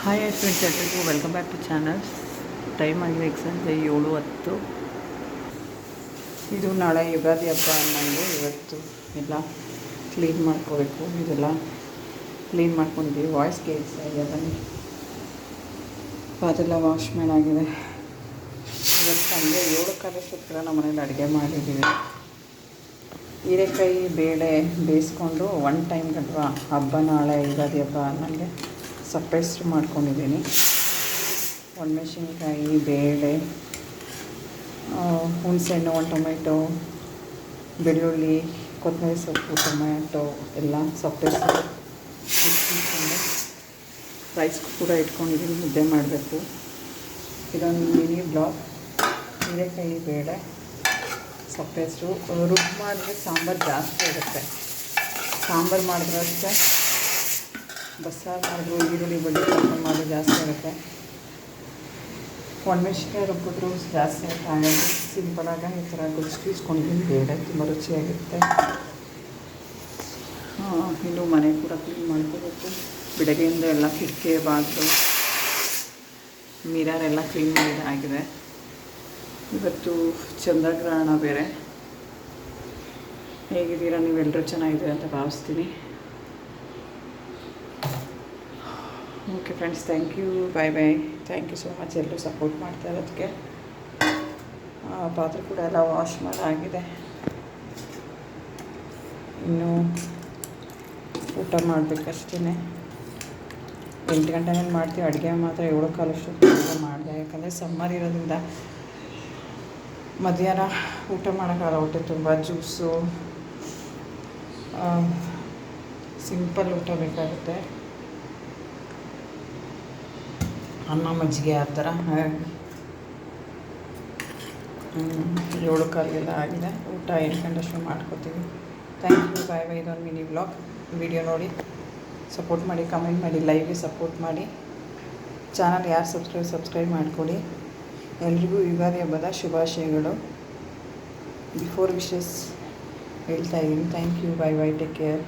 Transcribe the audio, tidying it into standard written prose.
Hi friends, ಎಲ್ರಿಗೂ welcome back to channel. Time ಆಗಿದೆ ಸಂಜೆ 7:10. ಇದು ನಾಳೆ ಯುಗಾದಿ ಹಬ್ಬ ಅನ್ನಂಗೆ ಇವತ್ತು ಎಲ್ಲ ಕ್ಲೀನ್ ಮಾಡ್ಕೋಬೇಕು. ಇದೆಲ್ಲ ಕ್ಲೀನ್ ಮಾಡ್ಕೊಂಡಿದ್ದೀವಿ. ವಾಯ್ಸ್ ಕೇಳಿಸ್ತಾ ಇದೆ, ಬನ್ನಿ. ಅದೆಲ್ಲ ವಾಶ್ ಮಾಡಾಗಿದೆ. ಇವತ್ತು ಸಂಜೆ 7:15 ನಮ್ಮ ಮನೇಲಿ ಅಡುಗೆ ಮಾಡಿದ್ದೀವಿ. ಹೀರೆಕಾಯಿ ಬೇಳೆ ಬೇಯಿಸ್ಕೊಂಡು ಒನ್ ಟೈಮ್ ಗಂಟವಾ ಹಬ್ಬ ನಾಳೆ ಯುಗಾದಿ ಹಬ್ಬ ಅನ್ನಂಗೆ ಸಪ್ಪೆಸ್ರು ಮಾಡ್ಕೊಂಡಿದ್ದೀನಿ. ಒಣಮೆಣಸಿನ್ಕಾಯಿ, ಬೇಳೆ, ಹುಣಸೆಹಣ್ಣು, ಒಂದು ಟೊಮೆಟೊ, ಬೆಳ್ಳುಳ್ಳಿ, ಕೊತ್ತಂಬರಿ ಸೊಪ್ಪು, ಟೊಮೆಟೊ ಎಲ್ಲ ಸಪ್ಪೆಸ್ರು ಇಟ್ಕೊಂಡು ರೈಸ್ ಕೂಡ ಇಟ್ಕೊಂಡಿದ್ದೀನಿ. ಮುದ್ದೆ ಮಾಡಬೇಕು. ಇದೊಂದು ಮಿನಿ ಬ್ಲಾಗ್. ಹೀರೆಕಾಯಿ ಬೇಳೆ ಸಪ್ಪೆಸ್ರು ರುಬ್ಬು ಮಾಡಿದ್ರೆ ಸಾಂಬಾರು ಜಾಸ್ತಿ ಆಗುತ್ತೆ. ಸಾಂಬಾರು ಮಾಡಿದ್ರೆ ಅಷ್ಟೇ, ಬಸ್ಸಾರು ಮಾಡಿದ್ರು ಈರುಳ್ಳಿ ಬೆಳ್ಳುಳ್ಳಿ ಮಾಡೋದು ಜಾಸ್ತಿ ಆಗುತ್ತೆ. ಒಣಮೆಣ್ಸಿನ್ಕಾಯಿ ರುಬ್ಬಿದ್ರು ಜಾಸ್ತಿ ಆಗುತ್ತೆ. ಸಿಂಪಲಾಗಿ ಈ ಥರ ಗುಜ್ಜಿಸ್ಕೊಂಡಿದ್ದೀನಿ. ಬೇಳೆ ತುಂಬ ರುಚಿಯಾಗಿರುತ್ತೆ. ಇನ್ನು ಮನೆ ಕೂಡ ಕ್ಲೀನ್ ಮಾಡ್ಕೋಬೇಕು. ಬೆಳಗ್ಗೆಯಿಂದ ಎಲ್ಲ ಕಿಟಕಿ ಬಾಗಿಲು ಮಿರರೆಲ್ಲ ಕ್ಲೀನ್ ಮಾಡಿದಾಗಿದೆ. ಇವತ್ತು ಚಂದ್ರಗ್ರಹಣ ಬೇರೆ. ಹೇಗಿದ್ದೀರಾ ನೀವೆಲ್ಲರೂ? ಚೆನ್ನಾಗಿದೆ ಅಂತ ಭಾವಿಸ್ತೀನಿ. Okay friends, thank you, bye bye. Thank you so much ಎಲ್ಲರೂ ಸಪೋರ್ಟ್ ಮಾಡ್ತಾ ಇರೋದಕ್ಕೆ. ಪಾತ್ರೆ ಕೂಡ ಎಲ್ಲ ವಾಶ್ ಮಾಡಾಗಿದೆ. ಇನ್ನು ಊಟ ಮಾಡಬೇಕಷ್ಟೇ. 8 ಗಂಟೆ ಮೇಲೆ ಮಾಡ್ತೀವಿ. ಅಡುಗೆ ಮಾತ್ರ 7:15 ಮಾಡಿದೆ. ಯಾಕಂದರೆ ಸಮ್ಮರ್ ಇರೋದ್ರಿಂದ ಮಧ್ಯಾಹ್ನ ಊಟ ಮಾಡೋಕ್ಕಾಗಲ್ಲ. ಹೊಟ್ಟೆ ತುಂಬ ಜ್ಯೂಸು, ಸಿಂಪಲ್ ಊಟ ಬೇಕಾಗುತ್ತೆ. ಅನ್ನ ಮಜ್ಜಿಗೆ ಆ ಥರ. 7:15 ಆಗಿದೆ. ಊಟ 8 ಗಂಟೆ ಮಾಡ್ಕೋತೀವಿ. Thank you, bye bye. ಇದೊಂದು ಮಿನಿ ಬ್ಲಾಗ್. ವಿಡಿಯೋ ನೋಡಿ ಸಪೋರ್ಟ್ ಮಾಡಿ, ಕಮೆಂಟ್ ಮಾಡಿ, ಲೈವ್ಗೆ ಸಪೋರ್ಟ್ ಮಾಡಿ. ಚಾನಲ್ ಯಾರು ಸಬ್ಸ್ಕ್ರೈಬ್ ಮಾಡಿಕೊಡಿ. ಎಲ್ರಿಗೂ ಯುಗಾದಿ ಹಬ್ಬದ ಶುಭಾಶಯಗಳು. ಬಿಫೋರ್ ವಿಶಸ್ ಹೇಳ್ತಾ ಇದ್ದೀನಿ. Thank you, bye bye, take care.